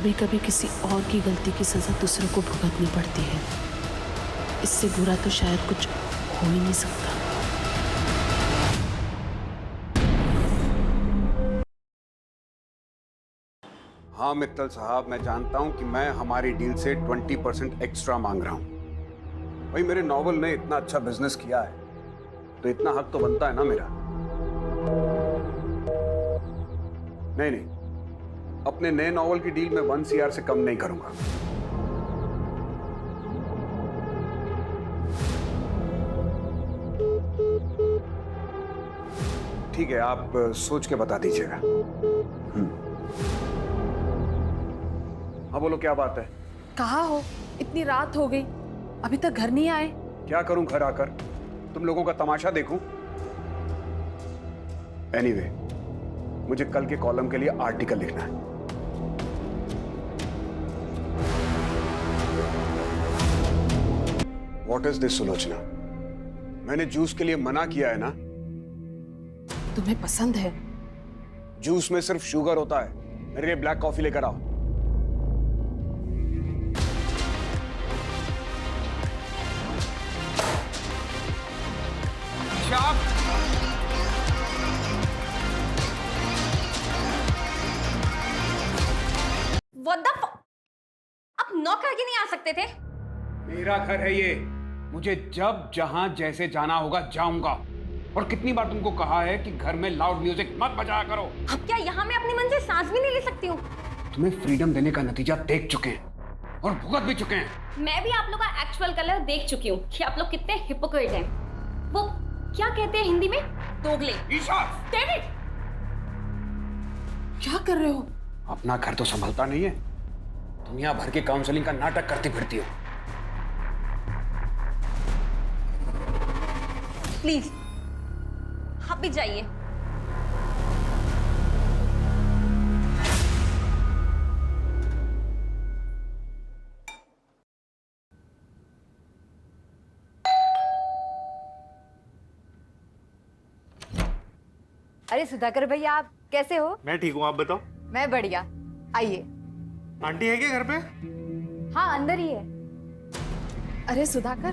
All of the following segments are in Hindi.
कभी कभी किसी और की गलती की सजा दूसरों को भुगतनी पड़ती है। इससे बुरा तो शायद कुछ हो ही नहीं सकता। हाँ मित्तल साहब, मैं जानता हूं कि मैं हमारी डील से 20% एक्स्ट्रा मांग रहा हूं। भाई मेरे नॉवल ने इतना अच्छा बिजनेस किया है तो इतना हक तो बनता है ना मेरा। नहीं नहीं, अपने नए नॉवल की डील में 1 CR से कम नहीं करूंगा। ठीक है, आप सोच के बता दीजिएगा। हाँ बोलो, क्या बात है? कहाँ हो? इतनी रात हो गई, अभी तक घर नहीं आए। क्या करूं घर आकर? तुम लोगों का तमाशा देखूं? एनीवे, मुझे कल के कॉलम के लिए आर्टिकल लिखना है। What is this Sulochana? मैंने जूस के लिए मना किया है ना? तुम्हें पसंद है? जूस में सिर्फ शुगर होता है। मेरे लिए ब्लैक कॉफी लेकर आओ। What the f... आप नॉक करके नहीं आ सकते थे? मेरा घर है ये, मुझे जब जहां जैसे जाना होगा जाऊंगा। और कितनी बार तुमको कहा है कि घर में लाउड म्यूजिक मत बजाया करो। अब क्या यहाँ मैं अपनी मन से सांस भी नहीं ले सकती हूँ? तुम्हें फ्रीडम देने का नतीजा देख चुके हैं और भुगत भी चुके हैं। मैं भी आप लोग का एक्चुअल कलर देख चुकी हूँ कि आप लोग कितने हिपोक्रेट हैं। वो क्या कहते हैं हिंदी में? दोगले। ईशा! Damn it! क्या कर रहे हो? अपना घर तो संभलता नहीं है, दुनिया भर के काउंसलिंग का नाटक करती फिरती हो। प्लीज आप भी जाइए। अरे सुधाकर भैया, आप कैसे हो? मैं ठीक हूँ, आप बताओ। मैं बढ़िया। आइए। आंटी है क्या घर पे? हाँ, अंदर ही है। अरे सुधाकर,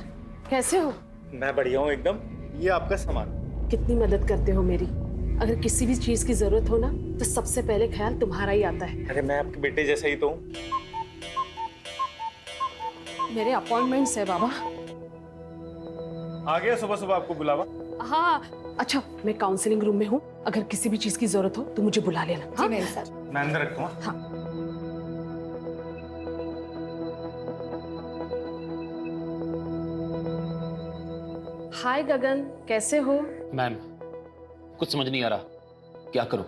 कैसे हो? मैं बढ़िया हूँ एकदम। ये आपका सामान। कितनी मदद करते हो मेरी। अगर किसी भी चीज की जरूरत हो ना तो सबसे पहले ख्याल तुम्हारा ही आता है। अरे मैं आपके बेटे जैसा ही तो हूँ। मेरे अपॉइंटमेंट्स है बाबा। आ गया सुबह सुबह आपको बुलावा। हाँ अच्छा, मैं काउंसलिंग रूम में हूँ, अगर किसी भी चीज की जरूरत हो तो मुझे बुला लेना। जी मेरे साथ। मैं अंदर रखूँ। हाँ। हाय गगन, कैसे हो? मैम, कुछ समझ नहीं आ रहा, क्या करूं?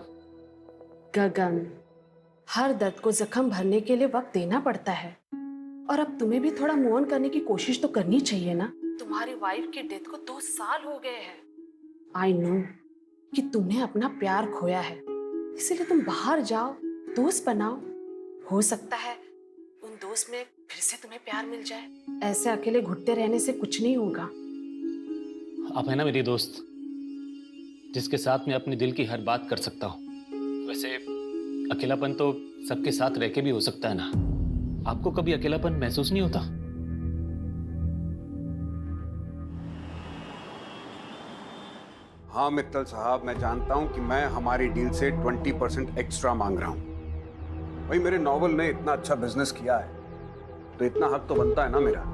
गगन, हर दर्द को जख्म भरने के लिए वक्त देना पड़ता है, और अब तुम्हें भी थोड़ा मूव ऑन करने की कोशिश तो करनी चाहिए ना। तुम्हारी वाइफ की डेथ को 2 साल हो गए हैं। आई नो कि तुमने अपना प्यार खोया है, इसीलिए तुम बाहर जाओ, दोस्त बनाओ। हो सकता है उन दोस्त में फिर से तुम्हें प्यार मिल जाए। ऐसे अकेले घुटते रहने से कुछ नहीं होगा। आप है ना मेरी दोस्त, जिसके साथ मैं अपने दिल की हर बात कर सकता हूँ। वैसे अकेलापन तो सबके साथ रह के भी हो सकता है ना। आपको कभी अकेलापन महसूस नहीं होता? हाँ मित्तल साहब, मैं जानता हूं कि मैं हमारी डील से 20% एक्स्ट्रा मांग रहा हूं। भाई मेरे नॉवल ने इतना अच्छा बिजनेस किया है तो इतना हक तो बनता है ना मेरा।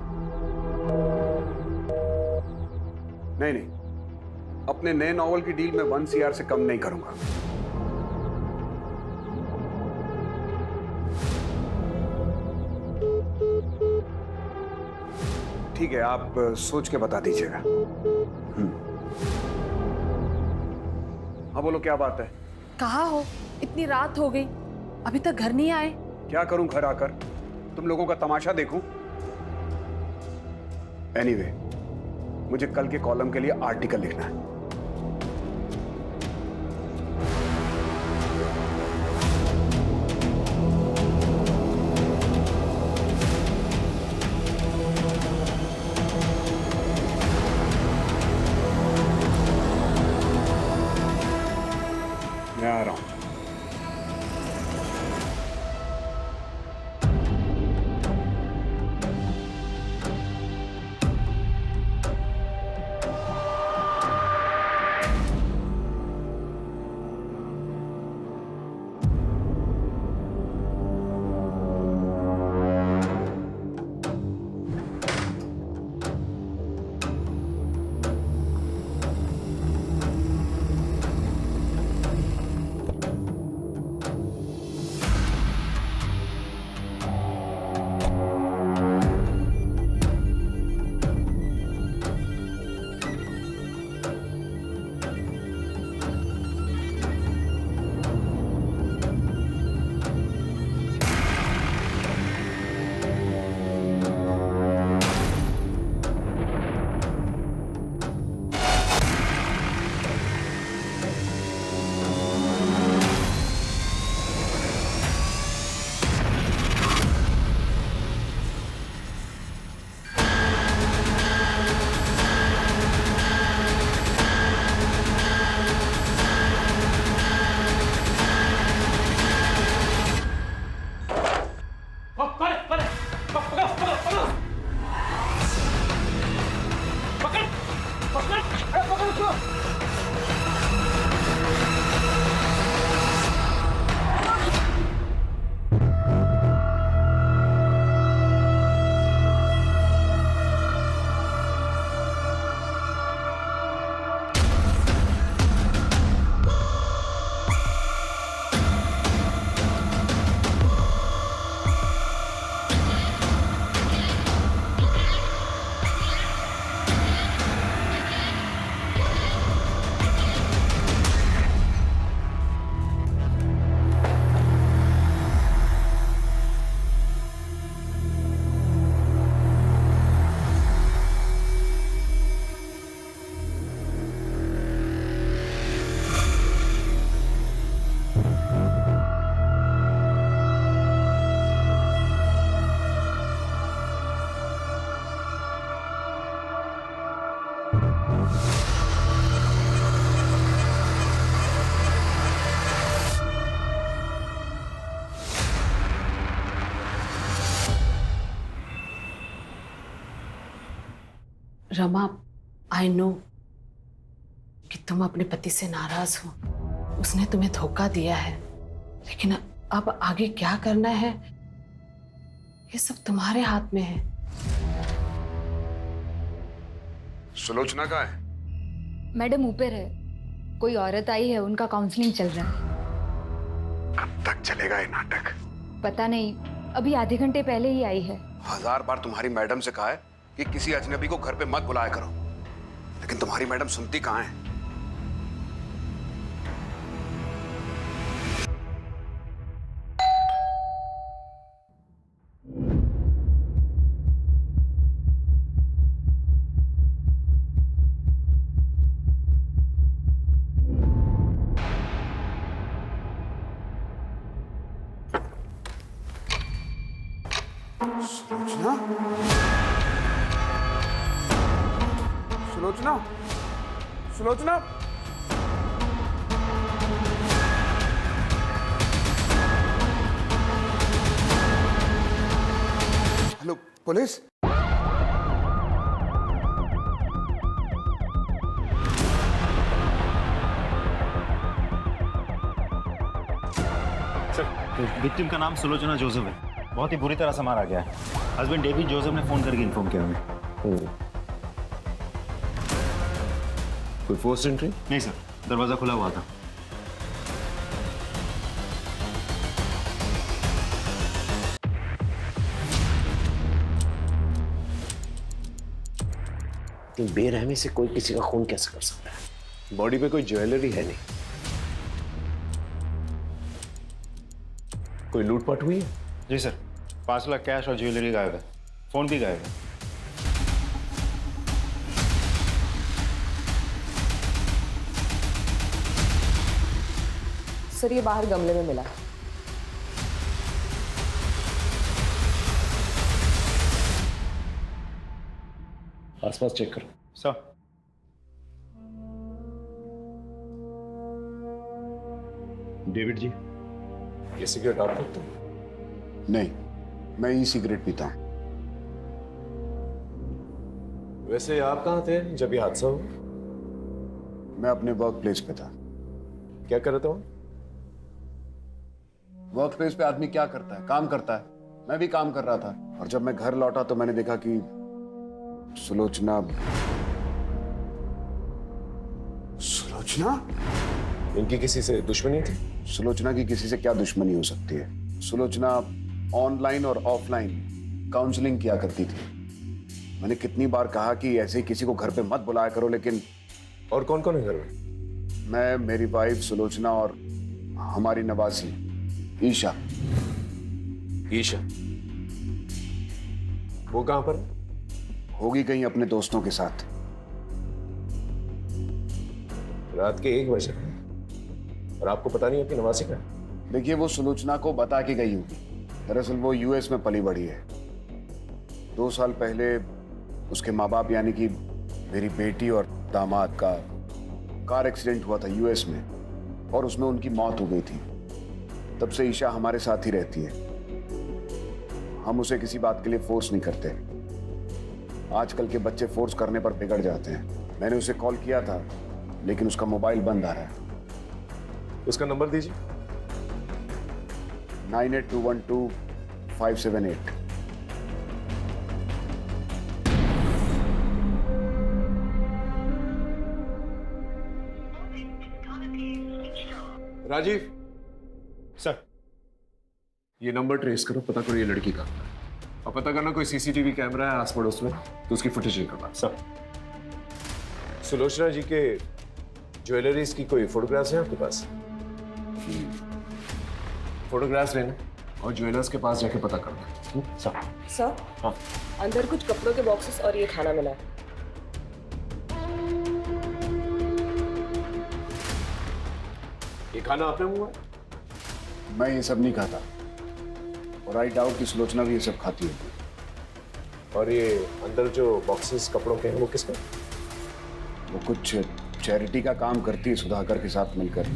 नहीं नहीं, अपने नए नॉवल की डील में 1 CR से कम नहीं करूंगा। ठीक है, आप सोच के बता दीजिएगा। हाँ बोलो, क्या बात है? कहाँ हो? इतनी रात हो गई, अभी तक घर नहीं आए। क्या करूं घर आकर? तुम लोगों का तमाशा देखूं? एनीवे, मुझे कल के कॉलम के लिए आर्टिकल लिखना है। मैं आ रहा हूं। रमा, आई नो कि तुम अपने पति से नाराज हो, उसने तुम्हें धोखा दिया है, लेकिन अब आगे क्या करना है ये सब तुम्हारे हाथ में है। सुलोचना कहाँ है? मैडम ऊपर है, कोई औरत आई है, उनका काउंसलिंग चल रहा है। कब तक चलेगा ये नाटक? पता नहीं, अभी आधे घंटे पहले ही आई है। 1000 बार तुम्हारी मैडम से कहा है कि किसी अजनबी को घर पे मत बुलाया करो, लेकिन तुम्हारी मैडम सुनती कहाँ है? Sulochana? Sulochana? Sulochana? Hello, police? Sir, victim का नाम सुलोचना जोसेफ है। बहुत ही बुरी तरह से मारा गया है। हस्बैंड डेविड जोसेफ ने फोन करके इन्फॉर्म किया हमें। कोई फोर्स एंट्री? नहीं सर, दरवाजा खुला हुआ था। बेरहमी से कोई किसी का खून कैसे कर सकता है? बॉडी पे कोई ज्वेलरी है नहीं। कोई लूटपाट हुई है? जी सर, 5 लाख कैश और ज्वेलरी गायब है। फोन भी गायब है। सर ये बाहर गमले में मिला। आसपास चेक करो। सर, डेविड जी, ये सिगरेट आप रखते हो? नहीं, मैं ई सिगरेट पीता हूं। वैसे आप कहाँ थे जब ये हादसा हुआ? मैं अपने वर्क प्लेस पे था। क्या कर रहे थे वहाँ? वर्क प्लेस पे आदमी क्या करता है? काम करता है। मैं भी काम कर रहा था, और जब मैं घर लौटा तो मैंने देखा कि सुलोचना इनकी किसी से दुश्मनी थी? सुलोचना की किसी से क्या दुश्मनी हो सकती है? सुलोचना ऑनलाइन और ऑफलाइन काउंसलिंग किया करती थी। मैंने कितनी बार कहा कि ऐसे ही किसी को घर पे मत बुलाया करो, लेकिन और कौन कौन है घर में? मैं, मेरी वाइफ सुलोचना और हमारी नवासी ईशा। ईशा? वो कहाँ पर? होगी कहीं अपने दोस्तों के साथ। रात के 1 बजे और आपको पता नहीं आपकी नवासी का? देखिए, वो सुलोचना को बता के गई होगी। दरअसल वो यूएस में पली बढ़ी है। 2 साल पहले उसके माँ बाप यानी कि मेरी बेटी और दामाद का कार एक्सीडेंट हुआ था यूएस में, और उसमें उनकी मौत हो गई थी। तब से ईशा हमारे साथ ही रहती है। हम उसे किसी बात के लिए फोर्स नहीं करते। आजकल के बच्चे फोर्स करने पर बिगड़ जाते हैं। मैंने उसे कॉल किया था, लेकिन उसका मोबाइल बंद आ रहा है। उसका नंबर दीजिए। 98212578। राजीव सर, ये नंबर ट्रेस करो, पता करो ये लड़की का, और पता करना कोई सीसीटीवी कैमरा है आस पड़ोस में तो उसकी फुटेज निकालना। सर। सुलोचना जी के ज्वेलरीज की कोई फोटोग्राफ्स हैं आपके पास? फोटोग्राफ्स लेना और ज्वेलर्स के पास जाके पता करना। सर। सर हाँ। अंदर कुछ कपड़ों के बॉक्सेस और ये खाना मिला है। ये खाना आपने मंगवाया? मैं ये सब नहीं खाता, और आई डाउट कि सुलोचना भी ये सब खाती है। और ये अंदर जो बॉक्सेस कपड़ों के हैं वो किसका? वो कुछ चैरिटी का काम करती है सुधाकर के साथ मिलकर।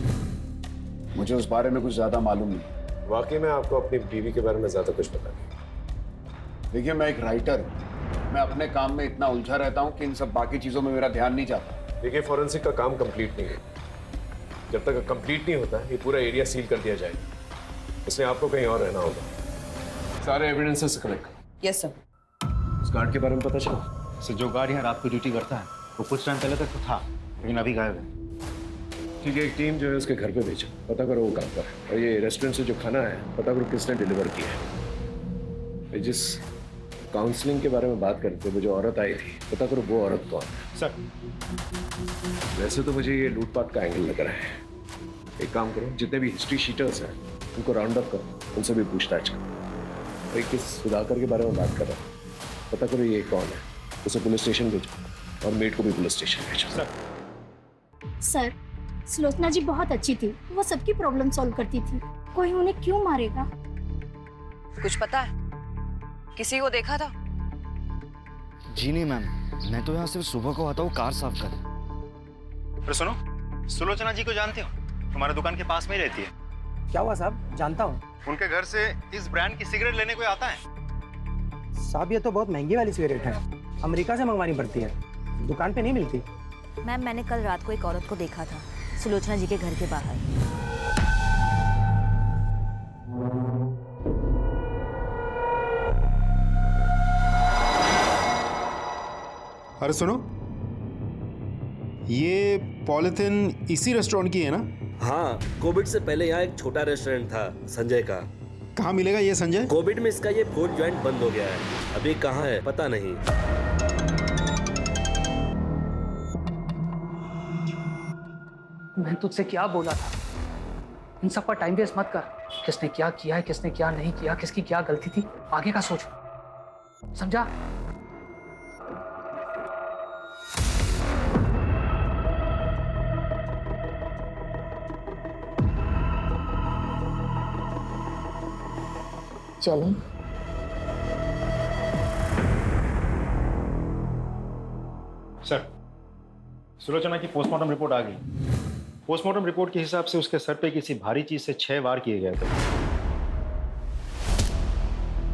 मुझे उस बारे में कुछ ज्यादा मालूम नहीं। वाकई में आपको अपनी बीवी के बारे में ज्यादा कुछ पता नहीं? देखिए, मैं एक राइटर हूँ, मैं अपने काम में इतना उलझा रहता हूँ कि इन सब बाकी चीजों में मेरा ध्यान नहीं जाता। देखिए, फॉरेंसिक का काम कंप्लीट नहीं है। जब तक कंप्लीट नहीं होता ये पूरा एरिया सील कर दिया जाएगा, इसलिए आपको कहीं और रहना होगा। सारे एविडेंसेस कलेक्ट करो। Yes sir. उस गार्ड के बारे में पता चला? सर, जो गार्ड यहाँ रात को ड्यूटी करता है वो कुछ टाइम पहले तक तो था, लेकिन अभी गायब है। ठीक है, एक टीम जो है उसके घर पे भेजो, पता करो वो कहाँ पर है। और ये रेस्टोरेंट से जो खाना है पता करो किसने डिलीवर किया है। जिस काउंसलिंग के बारे में बात करते वो जो औरत आई थी, पता करो वो औरत कौन है। सर, वैसे तो मुझे ये लूटपाट का एंगल लग रहा है। एक काम करो, जितने भी हिस्ट्री शीटर्स हैं उनको राउंड अप करो, उनसे भी पूछताछ करो। भाई किस सुधाकर के बारे में बात कर रहा हूँ, पता करो ये कौन है, उसे पुलिस स्टेशन भेजो और मेड को भी पुलिस स्टेशन भेजो। सर, सुलोचना जी बहुत अच्छी थी, वो सबकी प्रॉब्लम सॉल्व करती थी। कोई उन्हें क्यों मारेगा? कुछ पता है? किसी को देखा था? जी नहीं मैम, मैं तो यहाँ सिर्फ सुबह को आता हूँ कार साफ कर। पर सुनो, सुलोचना जी को जानते हो? तुम्हारे दुकान के पास में ही रहती है। क्या हुआ साहब? जानता हूँ। उनके घर से इस ब्रांड की सिगरेट लेने कोई आता है? साहब ये तो बहुत महंगी वाली सिगरेट है, अमेरिका से मंगवानी पड़ती है, दुकान पे नहीं मिलती। मैम, मैंने कल रात को एक औरत को देखा था सुलोचना जी के घर के बाहर। अरे सुनो, ये पॉलिथिन इसी रेस्टोरेंट की है ना? हाँ, कोविड से पहले यहाँ एक छोटा रेस्टोरेंट था संजय का। कहाँ मिलेगा ये संजय? कोविड में इसका ये फूड जॉइंट बंद हो गया है, अभी कहाँ है पता नहीं। मैं तुझसे क्या बोला था, इन सब पर टाइम वेस्ट मत कर। किसने क्या किया है, किसने क्या नहीं किया, किसकी क्या गलती थी, आगे का सोच, समझा? चलें? सर, सुलोचना की पोस्टमार्टम रिपोर्ट आ गई। पोस्टमार्टम रिपोर्ट के हिसाब से उसके सर पे किसी भारी चीज से 6 वार किए गए थे।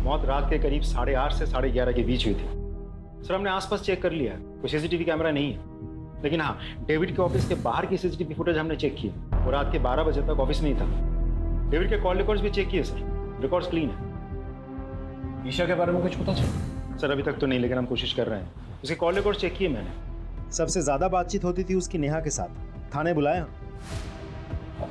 मौत रात के करीब 8:30 से 11:30 के बीच हुई थी। सर, हमने आसपास चेक कर लिया, कोई सीसीटीवी कैमरा नहीं है, लेकिन हाँ, डेविड के ऑफिस के बाहर की सीसीटीवी फुटेज हमने चेक की। वो रात के 12 बजे तक ऑफिस में ही था। डेविड के कॉल रिकॉर्ड्स भी चेक किए सर, रिकॉर्ड्स क्लीन है। ईशा के बारे में कुछ पता चला? सर, अभी तक तो नहीं, लेकिन हम कोशिश कर रहे हैं। उसके कॉल रिकॉर्ड चेक किए मैंने। सबसे ज्यादा बातचीत होती थी उसकी नेहा के साथ। थाने बुलाया?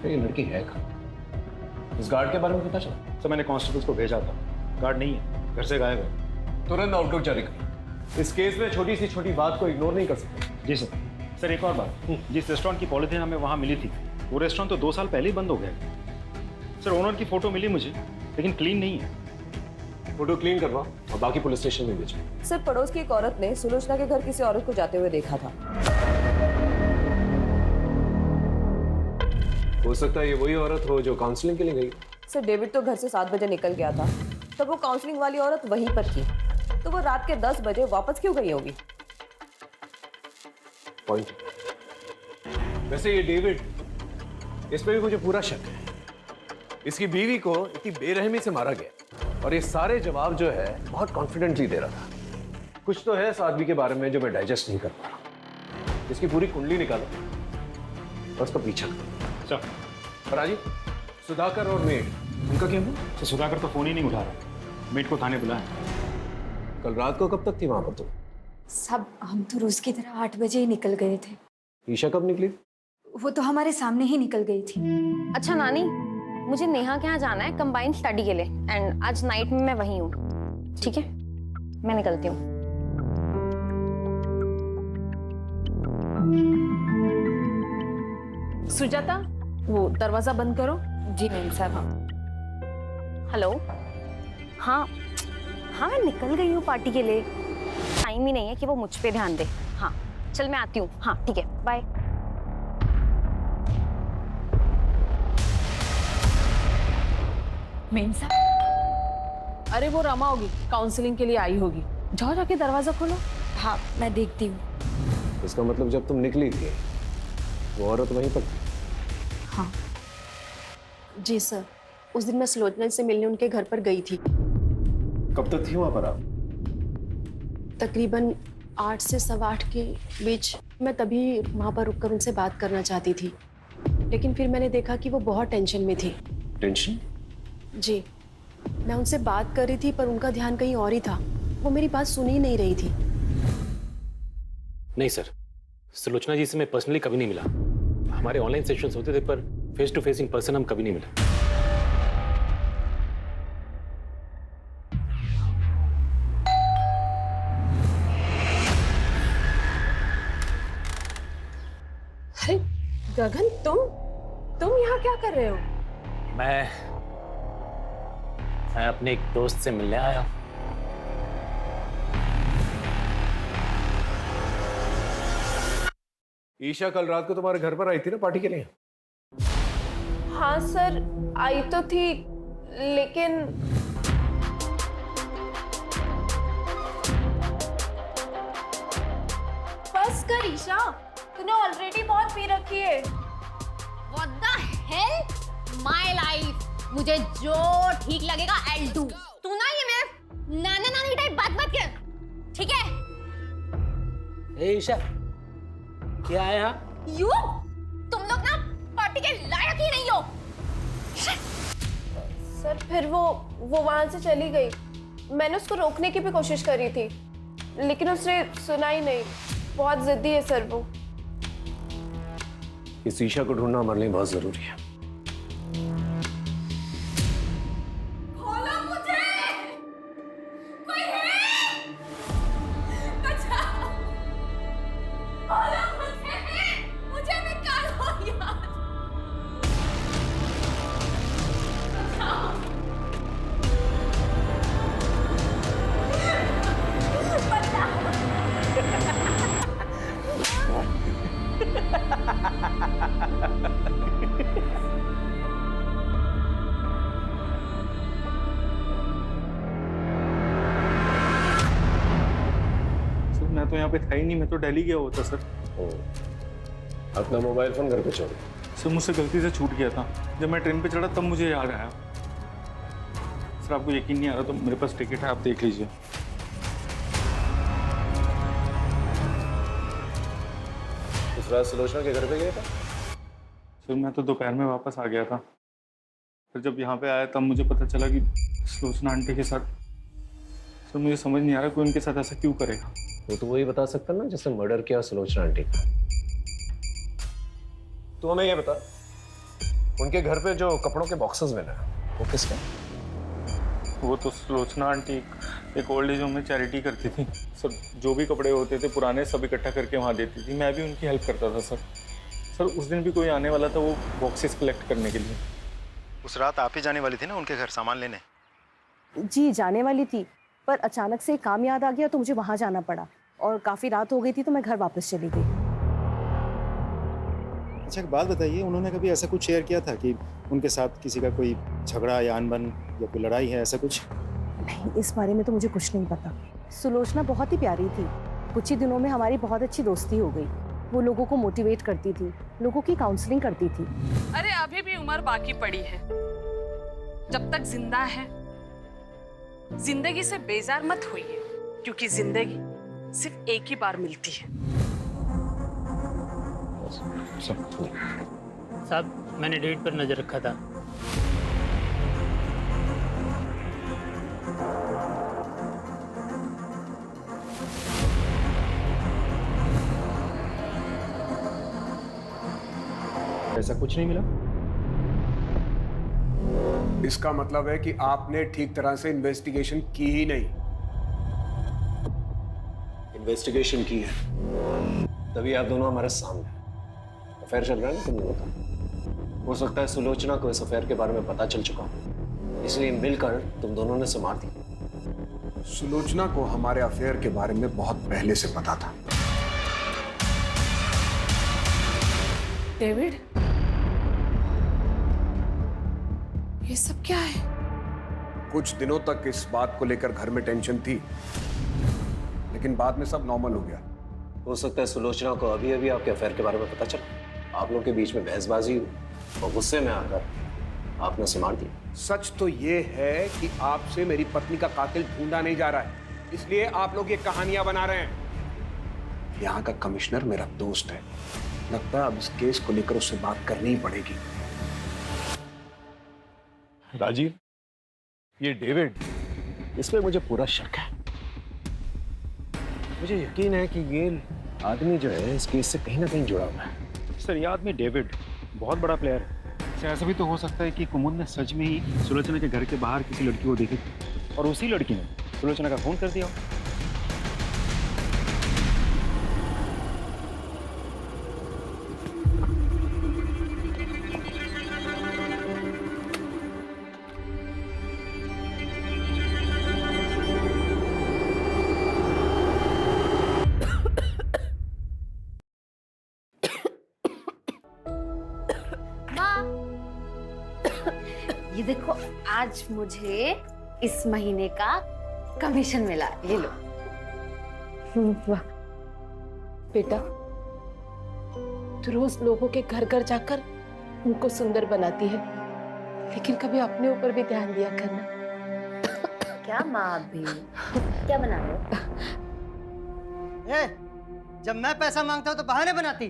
ये लड़की है कहाँ? इस गार्ड के बारे में पता चला? सर, मैंने कांस्टेबल्स को भेजा था, गार्ड नहीं है, घर से गायब है। तुरंत आउटलुक जारी करो। इस केस में छोटी सी छोटी बात को इग्नोर नहीं कर सकते। जी सर। सर, एक और बात, जिस रेस्टोरेंट की पॉलिथीन हमें वहाँ मिली थी, वो रेस्टोरेंट तो 2 साल पहले ही बंद हो गया। सर, ओनर की फोटो मिली मुझे, लेकिन क्लीन नहीं है। फोटो क्लीन करवाओ और बाकी पुलिस स्टेशन में भेजो। सर, पड़ोस की एक औरत ने सुलोचना के घर किसी औरत को जाते हुए देखा था। हो सकता है ये वही औरत हो जो काउंसलिंग के लिए गई। सर, डेविड तो घर से 7 बजे निकल गया था, तब वो काउंसलिंग वाली औरत वहीं पर थी, तो वो रात के 10 बजे वापस क्यों गई होगी? पॉइंट। वैसे ये डेविड, इस पे भी मुझे पूरा शक है। इसकी बीवी को इतनी बेरहमी से मारा गया और ये सारे जवाब जो है बहुत कॉन्फिडेंटली दे रहा था। कुछ तो है इस आदमी के बारे में जो मैं डाइजेस्ट नहीं कर पा रहा। इसकी पूरी कुंडली निकालो और उसका पीछा करो। सर, राजीव, सुधाकर और मेड, उनका क्या हुआ? तो सुधाकर तो फोन ही नहीं उठा रहा। मेट को थाने बुलाया। कल रात को कब तक थी वहां पर तुम? सब हम तो रोज की तरह 8 बजे ही निकल गए थे। ईशा कब निकली? वो तो हमारे सामने ही निकल गई थी। अच्छा नानी, मुझे नेहा के यहाँ जाना है कंबाइंड स्टडी के लिए, एंड आज नाइट में मैं वहीं हूँ। ठीक है, मैं निकलती हूँ। सुजाता, वो दरवाजा बंद करो। जी मैम साहब। हेलो। हाँ हाँ, मैं निकल गई हूँ पार्टी के लिए, टाइम ही नहीं है कि वो मुझ पे ध्यान दे। हाँ चल, मैं आती हूँ। हाँ ठीक है, बाय। मेम साहब, अरे वो रमा होगी, काउंसलिंग के लिए आई होगी। जाओ जाके दरवाजा खोलो। हाँ, मैं देखती हूँ। इसका मतलब जब तुम निकली थी वो औरत वहीं पर थी? हाँ जी सर, उस दिन मैं सुलोचना से मिलने उनके घर पर गई थी। कब तक थी वहां पर आप? तकरीबन 8 से 8:15 के बीच। मैं तभी वहाँ पर रुककर उनसे बात करना चाहती थी, लेकिन फिर मैंने देखा कि वो बहुत टेंशन में थी। टेंशन? जी, मैं उनसे बात कर रही थी पर उनका ध्यान कहीं और ही था। वो मेरी बात सुन ही नहीं रही थी। नहीं सर, सुलोचना जी से मैं पर्सनली कभी नहीं मिला। हमारे ऑनलाइन सेशंस होते थे पर face to face in person हम कभी नहीं मिले। अरे गगन, तुम यहाँ क्या कर रहे हो? मैं अपने एक दोस्त से मिलने आया हूं। ईशा कल रात को तुम्हारे घर पर आई थी ना पार्टी के लिए? हाँ सर, आई तो थी, लेकिन बस कर ईशा, तूने ऑलरेडी बहुत पी रखी है। What the hell? My life. मुझे जो ठीक लगेगा I'll do. तू ना ये मेरे नाना नानी टाइप बात मत कर, ठीक है? ए ईशा, क्या है यहाँ? You? तुम लोग ना पार्टी के लायक ही नहीं हो। सर फिर वो वहां से चली गई। मैंने उसको रोकने की भी कोशिश करी थी, लेकिन उसने सुना ही नहीं। बहुत जिद्दी है सर वो। इस ईशा को ढूंढना हमारे लिए बहुत जरूरी है। खोलो मुझे! कोई है? बचाओ! खोलो मुझे निकालो यार! मैं तो यहाँ पे था ही नहीं, मैं तो दिल्ली गया होता सर। अपना मोबाइल फोन घर पे छोड़। सर मुझसे गलती से छूट गया था। जब मैं ट्रेन पे चढ़ा तब मुझे याद आया। सर आपको यकीन नहीं आ रहा तो मेरे पास टिकट है, आप देख लीजिए। उस रात सुलोचना के घर पे गया था? सर मैं तो दोपहर में वापस आ गया था। फिर जब यहाँ पे आया तब मुझे पता चला कि सुलोचना आंटी के साथ। सर मुझे समझ नहीं आ रहा कोई उनके साथ ऐसा क्यों करेगा। वो तो वही बता सकता ना जिसने मर्डर किया सुलोचना आंटी का। तो हमें ये बता, उनके घर पे जो कपड़ों के बॉक्सेस मिले वो किसके? वो तो सुलोचना आंटी एक ओल्ड एज होम में चैरिटी करती थी सर। जो भी कपड़े होते थे पुराने सब इकट्ठा करके वहाँ देती थी। मैं भी उनकी हेल्प करता था सर। सर उस दिन भी कोई आने वाला था वो बॉक्सेस कलेक्ट करने के लिए। उस रात आप ही जाने वाली थी ना उनके घर सामान लेने? जी जाने वाली थी, पर अचानक से काम याद आ गया तो मुझे वहां जाना पड़ा और काफी रात हो गई थी तो मैं घर वापस चली गई। अच्छा एक बात बताइए, उन्होंने कभी ऐसा कुछ शेयर किया था कि उनके साथ किसी का कोई झगड़ा या अनबन या कोई लड़ाई है, ऐसा कुछ? नहीं, इस बारे में तो मुझे कुछ नहीं पता। सुलोचना बहुत ही प्यारी थी। कुछ ही दिनों में हमारी बहुत अच्छी दोस्ती हो गई। वो लोगों को मोटिवेट करती थी, लोगों की काउंसलिंग करती थी। अरे अभी भी उम्र बाकी पड़ी है। जब तक जिंदा है जिंदगी से बेजार मत होइए, क्योंकि जिंदगी सिर्फ एक ही बार मिलती है। साहब मैंने डेट पर नजर रखा था। ऐसा कुछ नहीं मिला? इसका मतलब है कि आपने ठीक तरह से इन्वेस्टिगेशन की ही नहीं। इन्वेस्टिगेशन की है, तभी आप दोनों हमारे सामने। अफेयर चल रहा है ना तुम लोगों का। हो सकता है सुलोचना को इस अफेयर के बारे में पता चल चुका हो, इसलिए मिलकर तुम दोनों ने से मार दी। सुलोचना को हमारे अफेयर के बारे में बहुत पहले से पता था। डेविड, ये सब क्या है? कुछ दिनों तक इस बात को लेकर घर में टेंशन थी, लेकिन बाद में सब नॉर्मल हो गया। हो सकता है सुलोचना को अभी अभी आपके अफेयर के बारे में पता चला, आप लोगों के बीच में बहसबाजी हुई और गुस्से में आकर आपने उसे मार दिया। सच तो ये है कि आपसे मेरी पत्नी का कातिल ढूंढा नहीं जा रहा है, इसलिए आप लोग ये कहानियां बना रहे हैं। यहाँ का कमिश्नर मेरा दोस्त है, लगता है अब इस केस को लेकर उससे बात करनी ही पड़ेगी। राजीव, ये डेविड, इसमें मुझे पूरा शक है। मुझे यकीन है कि ये आदमी जो है इस केस से कहीं ना कहीं जुड़ा हुआ है। सर, ये आदमी डेविड बहुत बड़ा प्लेयर है। सर, ऐसा भी तो हो सकता है कि कुमुद ने सच में ही सुलोचना के घर के बाहर किसी लड़की को देखी थी और उसी लड़की ने सुलोचना का फोन कर दिया। ये देखो, आज मुझे इस महीने का कमीशन मिला, ये लो। वाह बेटा, तू रोज लोगों के घर घर जाकर उनको सुंदर बनाती है, लेकिन कभी अपने ऊपर भी ध्यान दिया करना। क्या माँ आप भी क्या बना रहे हो? जब मैं पैसा मांगता हूँ तो बहाने बनाती।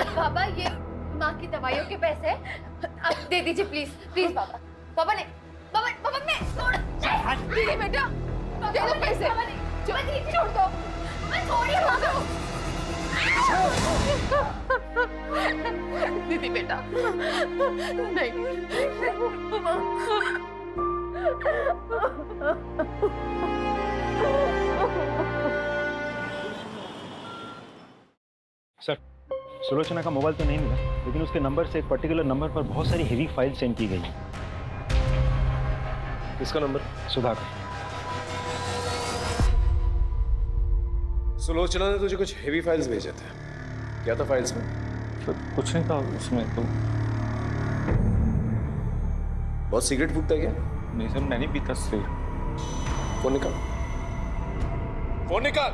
पापा, ये माँ की दवाइयों के पैसे अब दे दीजिए प्लीज प्लीज। पापा पापा ने दीदी बेटा दे दो पैसे। छोड़ दो, दीदी बेटा सर, सुलोचना का मोबाइल तो नहीं मिला, लेकिन उसके नंबर से एक पर्टिकुलर नंबर पर बहुत सारी हेवी फाइल सेंड की गई। इसका नंबर? सुधाकर। सुलोचना ने तुझे कुछ हेवी फाइल्स भेजे थे, क्या था फाइल्स में? सर, कुछ नहीं था उसमें तो। बहुत सिगरेट फूकता है क्या? नहीं सर, मैं नहीं पीता सिगरेट। फोन निकाल, फोन निकाल।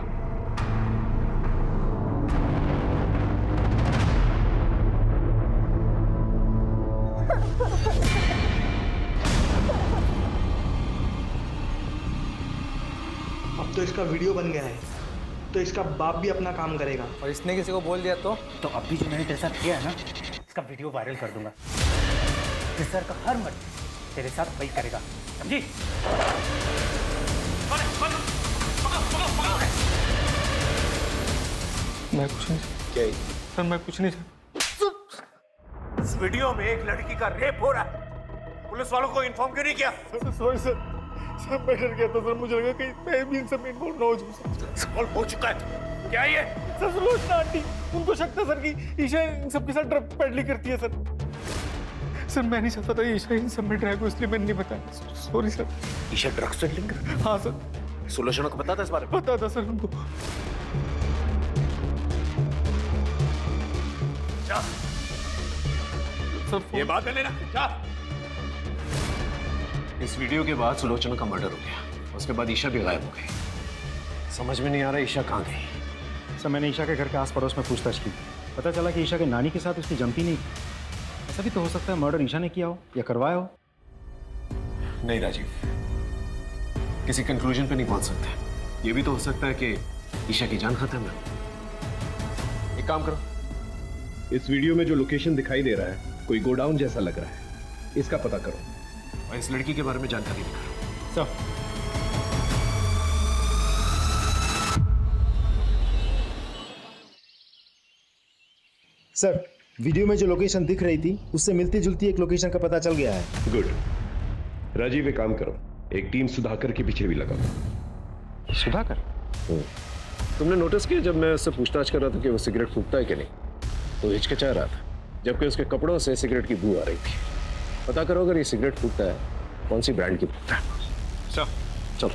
अब तो इसका वीडियो बन गया है, तो इसका बाप भी अपना काम करेगा। और इसने किसी को बोल दिया तो अभी जो मैंने तेरे साथ किया है ना, इसका वीडियो वायरल कर दूंगा। सर का हर मर्जी तेरे साथ वही करेगा, समझी? मैं कुछ नहीं क्या सर, मैं कुछ नहीं। इस वीडियो में एक लड़की का रेप हो रहा है, पुलिस वालों को इन्फॉर्म क्यों नहीं किया? सॉरी सर, मैं डर गया था सर, मुझे लगा कहीं मैं भी इन सब में इन्वॉल्व ना हो जाऊं। सॉल्व हो चुका है, क्या ये? सर, सुलोचना आंटी, उनको शक था सर कि ईशा इन सब के साथ ड्रग पेडली करती है सर। सर, मैं नहीं चाहता था ईशा इन सब में ड्रैग हो, इसलिए मैंने नहीं बताया। Sorry sir. Isha drugs peddling कर? हाँ सर। सुलोचना को पता था इस बारे में? पता था सर उनको। जा सर, ये बात है लेना, जा। इस वीडियो के बाद सुलोचना का मर्डर हो गया, उसके बाद ईशा भी गायब हो गई। समझ में नहीं आ रहा ईशा कहाँ गई। सर, मैंने ईशा के घर के आस पड़ोस में पूछताछ की, पता चला कि ईशा के नानी के साथ उसकी जमती नहीं। ऐसा भी तो हो सकता है मर्डर ईशा ने किया हो या करवाया हो। नहीं राजीव, किसी कंक्लूजन पे नहीं पहुंच सकते। ये भी तो हो सकता है कि ईशा की जान खत्म है। एक काम करो, इस वीडियो में जो लोकेशन दिखाई दे रहा है कोई गोडाउन जैसा लग रहा है, इसका पता करो और इस लड़की के बारे में जानकारी निकालो। सर, सर, वीडियो में जो लोकेशन दिख रही थी उससे मिलती जुलती एक लोकेशन का पता चल गया है। गुड। राजीव, एक काम करो, एक टीम सुधाकर के पीछे भी लगाओ। सुधाकर? तुमने नोटिस किया जब मैं उससे पूछताछ कर रहा था कि वो सिगरेट फूकता है कि नहीं, तो हिचकिचा रहा था, जबकि उसके कपड़ों से सिगरेट की बू आ रही थी। पता करो अगर ये सिगरेट फूकता है कौन सी ब्रांड की फूकता है। चलो।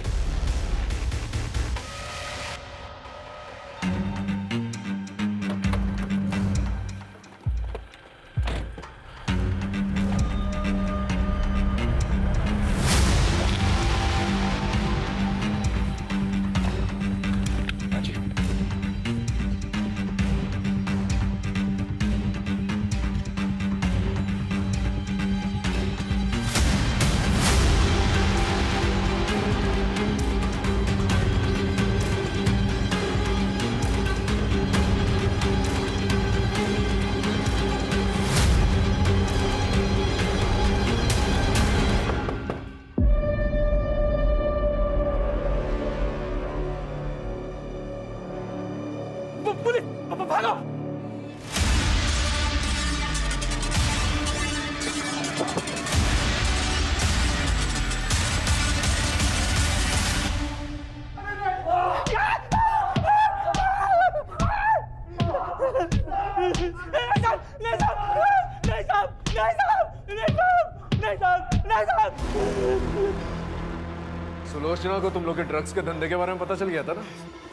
सुलोचना को तुम लोग के ड्रग्स के धंधे के बारे में पता चल गया था ना,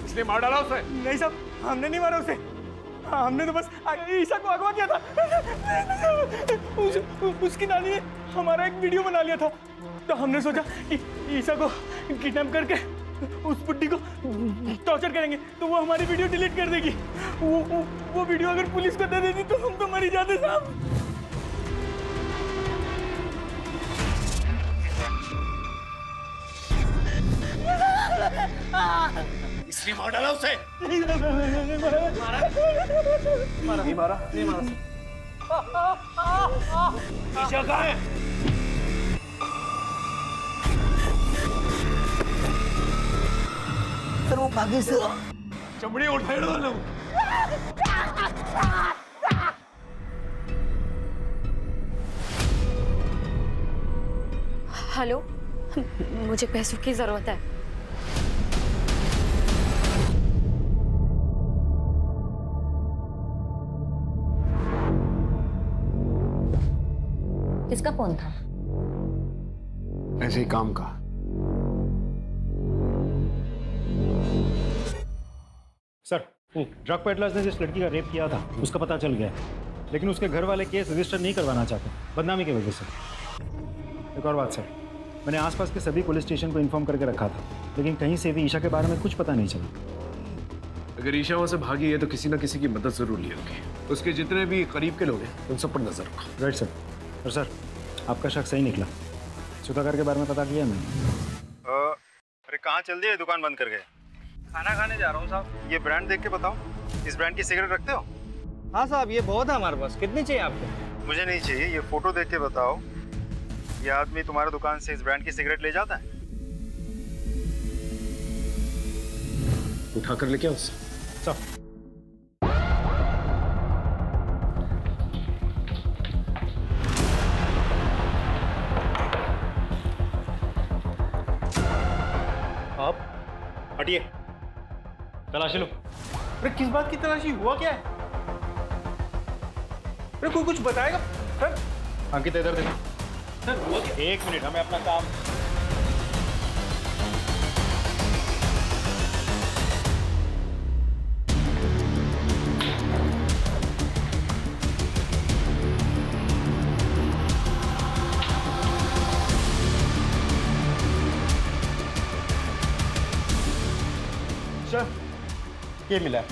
इसलिए मार डाला उसे। नहीं साहब, हमने नहीं मारा उसे। हमने तो बस ईशा को अगवा किया था। उसकी नानी ने हमारा एक वीडियो बना लिया था, तो हमने सोचा कि ईशा को किडनैप करके उस बुड्ढी को टॉर्चर करेंगे तो वो हमारी वीडियो डिलीट कर देगी। वो वीडियो अगर पुलिस को दे देती तो हम तो मर ही जाते साहब। इसलिए मार डाला उसे। नहीं मारा। ईशा कहाँ है? सर वो भागे से चमड़ी उठाड़ वाला हूँ। हेलो, मुझे पैसों की जरूरत है। किसका फोन था? ऐसे ही काम का। सर, ड्रग पेडलर्स ने जिस लड़की का रेप किया था उसका पता चल गया है, लेकिन उसके घर वाले केस रजिस्टर नहीं करवाना चाहते बदनामी की वजह से। एक और बात सर, मैंने आसपास के सभी पुलिस स्टेशन को इन्फॉर्म करके रखा था, लेकिन कहीं से भी ईशा के बारे में कुछ पता नहीं चला। अगर ईशा वहां से भागी है तो किसी ना किसी की मदद जरूर ली होगी। उसके जितने भी करीब के लोग हैं उन सब पर नजर रखो। Right sir. और सर, आपका शक सही निकला। सुधाकर के बारे में पता किया मैंने। अरे कहाँ चल दिए, दुकान बंद कर गए? खाना खाने जा रहा हूँ साहब। ये ब्रांड देख के बताओ, इस ब्रांड की सिगरेट रखते हो? हाँ साहब, ये बहुत है हमारे पास। कितनी चाहिए आपको? मुझे नहीं चाहिए, ये फोटो देख के बताओ, ये आदमी तुम्हारी दुकान से इस ब्रांड की सिगरेट ले जाता है? उठा कर लेके आओ उससे। आप हटिए, तलाशी लो। अरे किस बात की तलाशी? हुआ क्या है? अरे कोई कुछ बताएगा सर? अंकित इधर देखो। सर हुआ क्या? एक मिनट, हमें अपना काम। सर ये मिला है,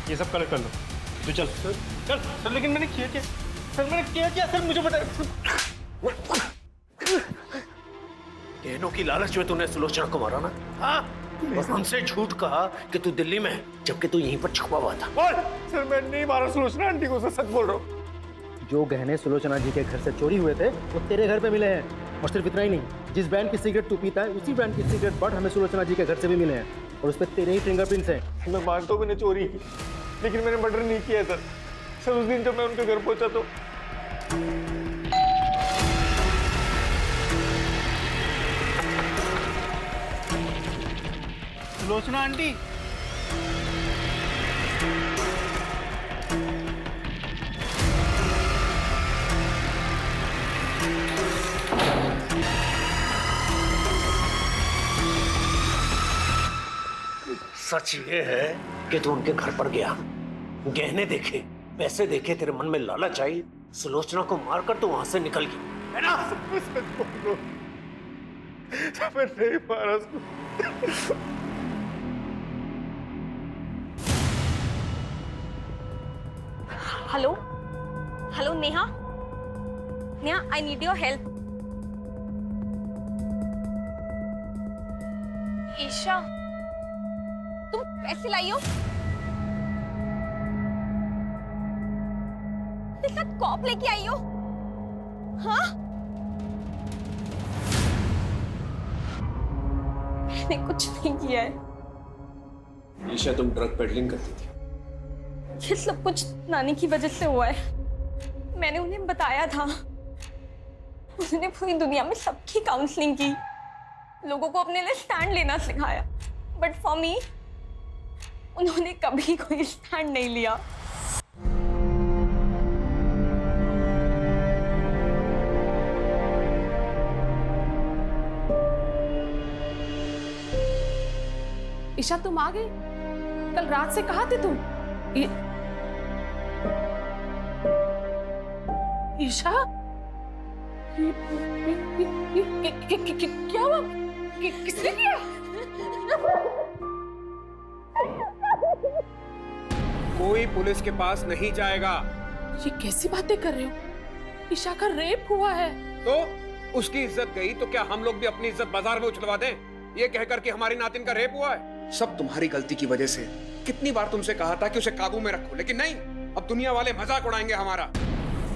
ये सब कलेक्ट कर लो। तू चल। सर लेकिन मैंने किया क्या? सर मैंने किया क्या? सर मुझे बताए। गहनों की लालच में तूने सुलोचना को मारा ना? हाँ? और हमसे झूठ कहा कि तू दिल्ली में है, जबकि तू यहीं पर छुपा हुआ था। सर मैं नहीं मारा सुलोचना आंटी को, सच बोल रहा हूँ। जो गहने सुलोचना जी के घर से चोरी हुए थे वो तेरे घर पे मिले हैं। और सिर्फ इतना ही नहीं, जिस ब्रांड की सिगरेट तू पीता है उसी ब्रांड की सिगरेट बट हमें सुलोचना जी के घर से भी मिले हैं, और उस पर तेरे ही फिंगरप्रिंट्स हैं। मैं मानता हूँ मैंने चोरी की, लेकिन मैंने मर्डर नहीं किया सर। सर उस दिन जब मैं उनके घर पहुंचा तो सुलोचना आंटी। सच ये है कि तू उनके घर पर गया, गहने देखे, पैसे देखे, तेरे मन में लालच आई, सुलोचना को मारकर तू वहां से निकल गई, है ना? मैं नहीं मारा उसको। Hello hello Neha, Neha I need your help. Isha, तुम पैसे लाई हो? तेरे साथ कॉप लेके आई हो? हाँ? मैंने कुछ नहीं किया है। ईशा, तुम ड्रग पेडलिंग करती थी। ये सब कुछ नानी की वजह से हुआ है। मैंने उन्हें बताया था, उन्होंने पूरी दुनिया में सबकी काउंसलिंग की, लोगों को अपने लिए स्टैंड लेना सिखाया, बट फॉर मी उन्होंने कभी कोई स्टैंड नहीं लिया। ईशा तुम आ गई? कल रात से कहाँ थे तुम? ईशा, क्या हुआ? किसने किया? कोई पुलिस के पास नहीं जाएगा। ये कैसी बातें कर रहे हो? ईशा का रेप हुआ है। तो उसकी इज्जत गई तो क्या हम लोग भी अपनी इज्जत बाजार में उछलवा दें? ये कहकर कि हमारी नातिन का रेप हुआ है। सब तुम्हारी गलती की वजह से। कितनी बार तुमसे कहा था कि उसे काबू में रखो, लेकिन नहीं। अब दुनिया वाले मजाक उड़ाएंगे हमारा।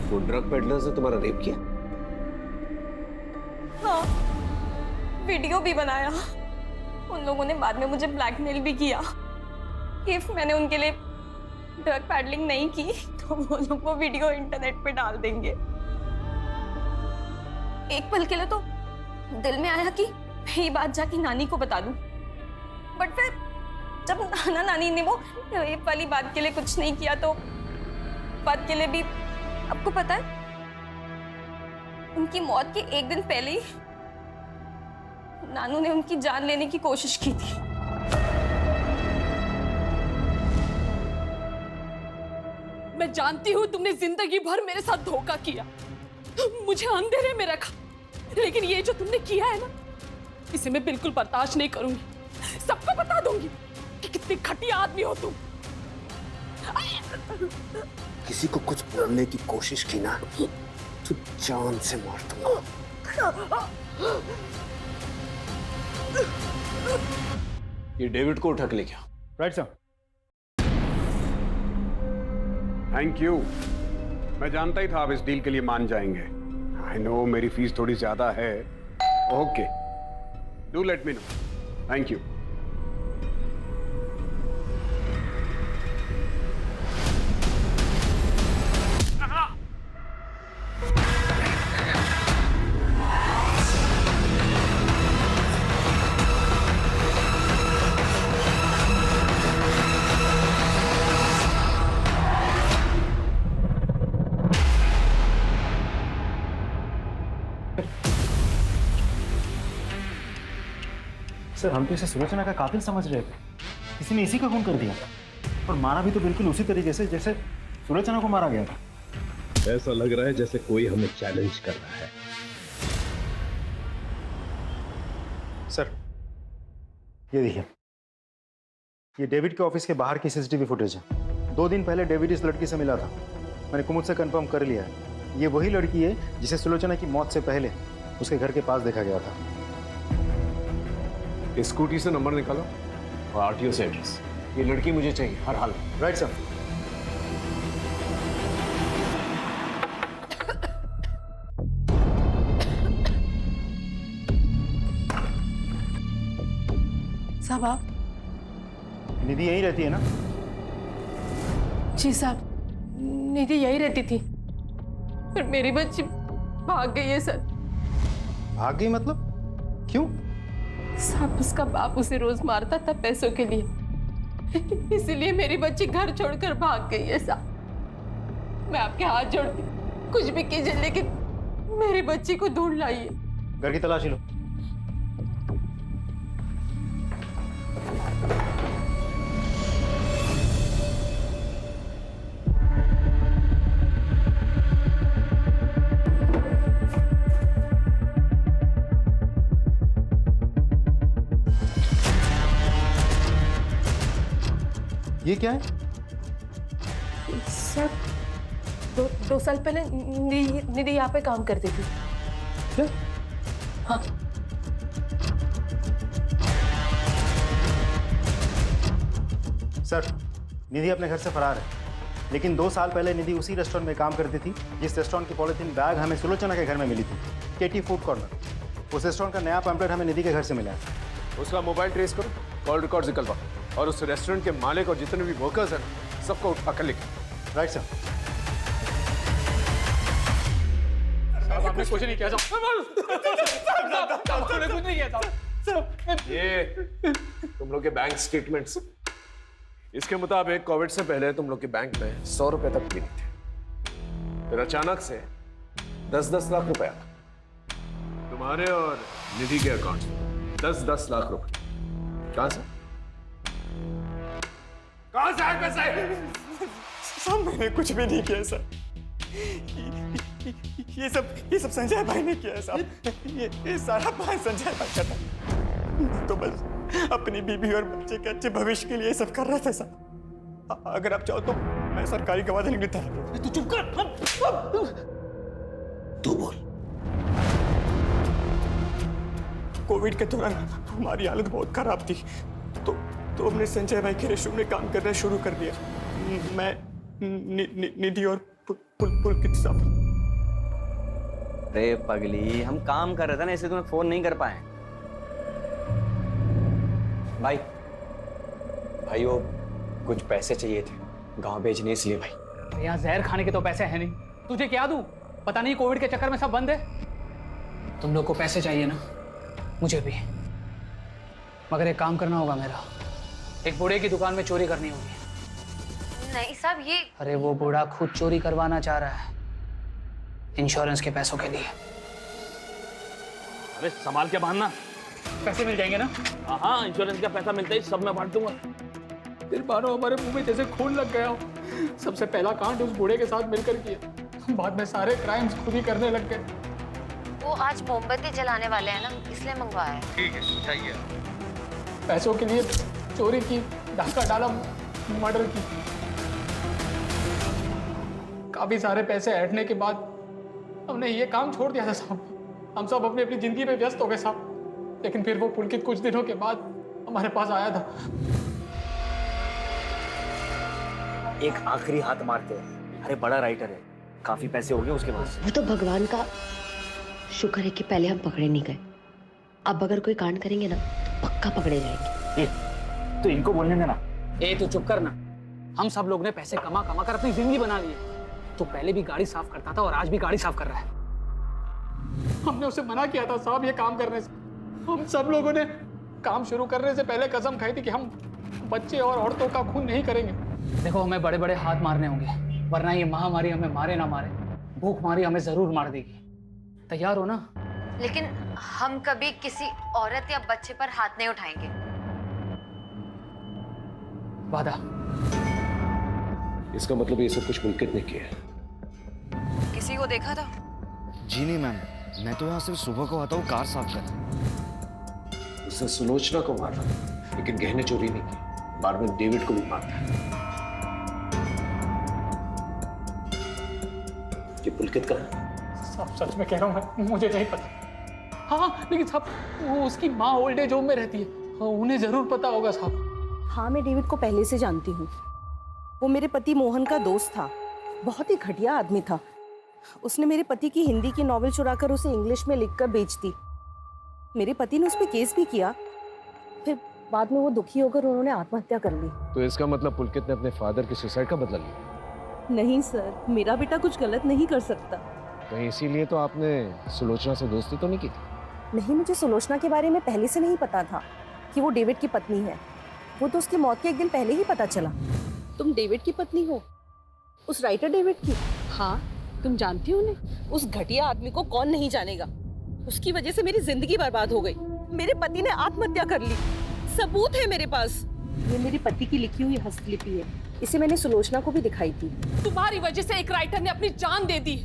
वो ड्रग पेडलर्स ने तुम्हारा रेप किया? हाँ, वीडियो भी बनाया। उन लोगों ने बाद में मुझे ब्लैकमेल भी किया। इफ मैंने उनके लिए ड्रग पैडलिंग नहीं की तो वो लोग वो वीडियो इंटरनेट पे डाल देंगे। एक पल के लिए तो दिल में आया कि मैं ये बात जाके नानी को बता दूं, बट फिर जब नाना नानी ने वो रेप वाली बात के लिए कुछ नहीं किया तो बात के लिए भी, आपको पता है उनकी मौत के एक दिन पहले ही नानू ने उनकी जान लेने की कोशिश की थी। मैं जानती हूँ तुमने जिंदगी भर मेरे साथ धोखा किया, मुझे अंधेरे में रखा, लेकिन ये जो तुमने किया है ना, इसे मैं बिल्कुल बर्दाश्त नहीं करूंगी। सबको बता दूंगी कि कितने घटिया आदमी हो तुम। किसी को कुछ बोलने की कोशिश की ना तो जान से मार दूंगा। ये डेविड को उठा के ले गया। Right sir. Thank you. मैं जानता ही था आप इस डील के लिए मान जाएंगे। आई नो मेरी फीस थोड़ी ज्यादा है। Okay, do let me know. Thank you. Sir, हम तो इसे सुलोचना का कातिल समझ रहे थे। किसी ने इसी का खून कर दिया और मारा भी तो बिल्कुल उसी तरीके से जैसे सुलोचना को मारा गया था। ऐसा लग रहा है जैसे कोई हमें चैलेंज कर रहा है। सर, ये देखिए, ये डेविड के ऑफिस के बाहर की सीसीटीवी फुटेज है। 2 दिन पहले डेविड इस लड़की से मिला था। मैंने कुमुद से कंफर्म कर लिया है, ये वही लड़की है जिसे सुलोचना की मौत से पहले उसके घर के पास देखा गया था। स्कूटी से नंबर निकालो और आरटीओ से एड्रेस। ये लड़की मुझे चाहिए हर हाल। Right sir. साहब आप? निधि यहीं रहती है ना? जी साहब, निधि यहीं रहती थी, पर मेरी बच्ची भाग गई है सर। भाग गई मतलब? क्यों? साहब, उसका बाप उसे रोज मारता था पैसों के लिए, इसीलिए मेरी बच्ची घर छोड़कर भाग गई है साहब। मैं आपके हाथ जोड़ती, कुछ भी कीजिए, लेकिन मेरी बच्ची को ढूंढ लाइए। घर की तलाशी लो। ये क्या है? सर, 2 साल पहले निधि यहाँ पे काम करती थी। क्या? हाँ। सर, निधि अपने घर से फरार है, लेकिन 2 साल पहले निधि उसी रेस्टोरेंट में काम करती थी जिस रेस्टोरेंट की पॉलिथीन बैग हमें सुलोचना के घर में मिली थी, केटी फूड कॉर्नर। उस रेस्टोरेंट का नया पैम्पलेट हमें निधि के घर से मिला है। उसका मोबाइल ट्रेस करो, कॉल रिकॉर्ड निकलवा और उस रेस्टोरेंट के मालिक और जितने भी वर्कर्स हैं सबको उठा कर लिखो। Right sir. आपने कुछ नहीं किया आपने कुछ नहीं किया था। ये तुम लोग के बैंक स्टेटमेंट्स, इसके मुताबिक कोविड से पहले तुम लोग के बैंक में 100 रुपए तक भी नहीं थे। फिर अचानक से 10-10 लाख रुपए तुम्हारे और निधि के अकाउंट में 10-10 लाख रुपए। कहां से? कहां से आए पैसे? साहब मैंने कुछ भी नहीं किया सर। ये सब संजय भाई ने किया है साहब। ये सारा प्लान संजय भाई का था। मैं तो बस अपनी बीबी और बच्चे के अच्छे भविष्य के लिए सब कर रहा था साहब। अगर आप चाहो तो मैं सरकारी गवाह देने के लिए तैयार हूं। तू चुप कर। तू बोल। कोविड के दौरान हमारी हालत बहुत खराब थी, तो हमने संजय भाई के रेस्टोरेंट में काम करना शुरू कर दिया। मैं निधि और पुलकित साहब। अरे पगली, हम काम कर रहे थे ना, इसलिए तुम्हें फोन नहीं कर पाए। भाई वो कुछ पैसे चाहिए थे गांव भेजने, इसलिए भाई। यहाँ जहर खाने के तो पैसे हैं नहीं, तुझे क्या दूं? पता नहीं कोविड के चक्कर में सब बंद है। तुम लोग को पैसे चाहिए ना, मुझे भी, मगर एक काम करना होगा मेरा। एक बूढ़े की दुकान में चोरी करनी होगी। नहीं साहब, ये अरे वो बूढ़ा खुद चोरी करवाना चाह रहा है इंश्योरेंस के पैसों के लिए। अरे संभाल के बांधना, पैसे मिल जाएंगे ना? हाँ, इंश्योरेंस का पैसा मिलता ही सब मैं बांट दूंगा। फिर मानो हमारे मुंह में जैसे खून लग गया हो। सबसे पहला कांड उस बूढ़े के साथ मिलकर किया, बाद में सारे क्राइम्स खुद ही करने लग गए। वो आज मोमबत्ती जलाने वाले हैं ना, इसलिए मंगवाया है। ठीक है, चाहिए। पैसों के लिए चोरी की, डाका डाला, मर्डर की। काफी सारे पैसे ऐंठने के बाद हमने ये काम छोड़ दिया था साहब। हम सब अपनी अपनी जिंदगी में व्यस्त हो गए साहब। लेकिन फिर वो पुलकित कुछ दिनों के बाद हमारे पास आया था। एक आखिरी हाथ मारते हैं। अरे बड़ा राइटर है, काफी पैसे हो गए उसके पास। वो तो भगवान का शुक्र है कि पहले हम पकड़े नहीं गए। अब अगर कोई कांड करेंगे ना तो पक्का पकड़े जाएंगे। तो इनको बोलने देना। तू चुप कर ना। हम सब लोग ने पैसे कमा कमा कर अपनी जिंदगी बना ली है। तो पहले भी गाड़ी साफ करता था और आज भी गाड़ी साफ कर रहा है। हमने उसे मना किया था साहब ये काम करने से। हम सब लोगों ने काम शुरू करने से पहले कसम खाई थी कि हम बच्चे और औरतों का खून नहीं करेंगे। देखो, हमें बड़े बड़े हाथ मारने होंगे, वरना ये महामारी हमें मारे ना मारे, भूखमारी हमें जरूर मार देगी। तैयार हो ना? लेकिन हम कभी किसी औरत या बच्चे पर हाथ नहीं उठाएंगे। वादा। इसका मतलब ये सब कुछ पुलकित ने किया है। किसी को देखा था? जी नहीं मैम, मैं तो यहाँ सिर्फ सुबह को आता हूँ कार साफ करने। उसने सुलोचना को मारा, लेकिन गहने चोरी नहीं की। बाद में डेविड को भी मारा। ये पुलकित का है? साहब सच में कह रहा हूँ मैं, मुझे नहीं पता। हाँ लेकिन साहब वो उसकी माँ ओल्ड एज होम में रहती है, उन्हें जरूर पता होगा साहब। हाँ, मैं डेविड को पहले से जानती हूँ। वो मेरे पति मोहन का दोस्त था, बहुत ही घटिया आदमी था। उसने मेरे पति की हिंदी की नॉवेल चुराकर उसे इंग्लिश में लिखकर बेच दी। मेरे पति ने उस पर केस भी किया, फिर बाद में वो दुखी होकर उन्होंने आत्महत्या कर ली। तो इसका मतलब पुलकित ने अपने फादर के सुसाइड का बदला लिया? नहीं सर, मेरा बेटा कुछ गलत नहीं कर सकता। कहीं इसीलिए तो आपने सुलोचना से दोस्ती तो नहीं की थी? नहीं, मुझे सुलोचना के बारे में पहले से नहीं पता था कि वो डेविड की पत्नी है। वो तो उसकी मौत के एक दिन पहले ही पता चला। तुम डेविड की पत्नी हो? उस राइटर डेविड की? हाँ, तुम जानती हो उन्हें? उस घटिया आदमी को कौन नहीं जानेगा। उसकी वजह से मेरी जिंदगी बर्बाद हो गई। मेरे पति ने आत्महत्या कर ली, सबूत है मेरे पास। ये मेरे पति की लिखी हुई हस्तलिपि है, इसे मैंने सुलोचना को भी दिखाई थी। तुम्हारी वजह से एक राइटर ने अपनी जान दे दी।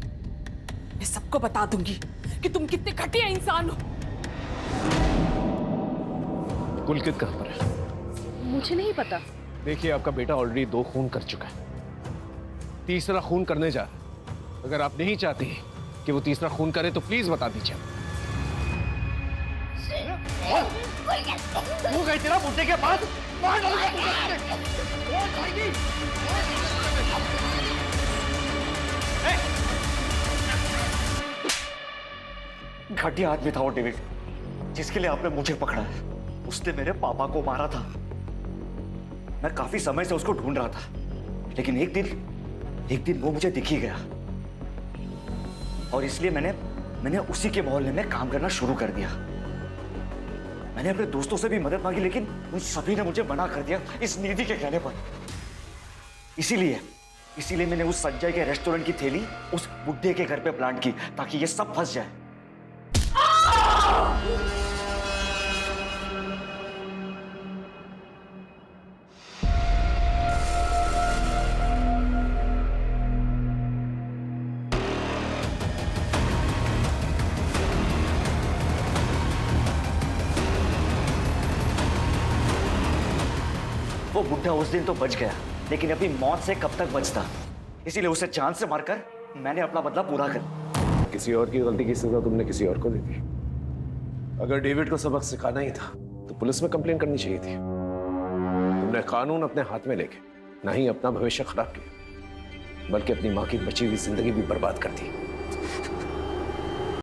मैं सबको बता दूंगी कि तुम कितने घटिया इंसान हो। पुलकित कहाँ पर है? मुझे नहीं पता। देखिए, आपका बेटा ऑलरेडी 2 खून कर चुका है, तीसरा खून करने जा रहा है। अगर आप नहीं चाहते कि वो तीसरा खून करे तो प्लीज बता दीजिए। वो गई तेरा बुड्ढे के पास। घटिया आदमी था वो डेविड, जिसके लिए आपने मुझे पकड़ा है। उसने मेरे पापा को मारा था। मैं काफी समय से उसको ढूंढ रहा था, लेकिन एक दिन वो मुझे दिख ही गया और इसलिए मैंने उसी के मोहल्ले में काम करना शुरू कर दिया। मैंने अपने दोस्तों से भी मदद मांगी, लेकिन उन सभी ने मुझे मना कर दिया इस निधि के कहने पर। इसीलिए मैंने उस संजय के रेस्टोरेंट की थैली उस बुड्ढे के घर पे प्लांट की, ताकि ये सब फंस जाए। वो बुढ़ा उस दिन तो बच गया, लेकिन अभी मौत से कब तक बचता, इसीलिए उसे जान से मारकर मैंने अपना बदला पूरा कर। किसी और की गलती की सजा तुमने किसी और को दे दी। अगर डेविड को सबक सिखाना ही था तो पुलिस में कंप्लेन करनी चाहिए थी। तुमने कानून अपने हाथ में लेके नहीं अपना भविष्य खराब किया, बल्कि अपनी माँ की बची हुई जिंदगी भी बर्बाद कर दी।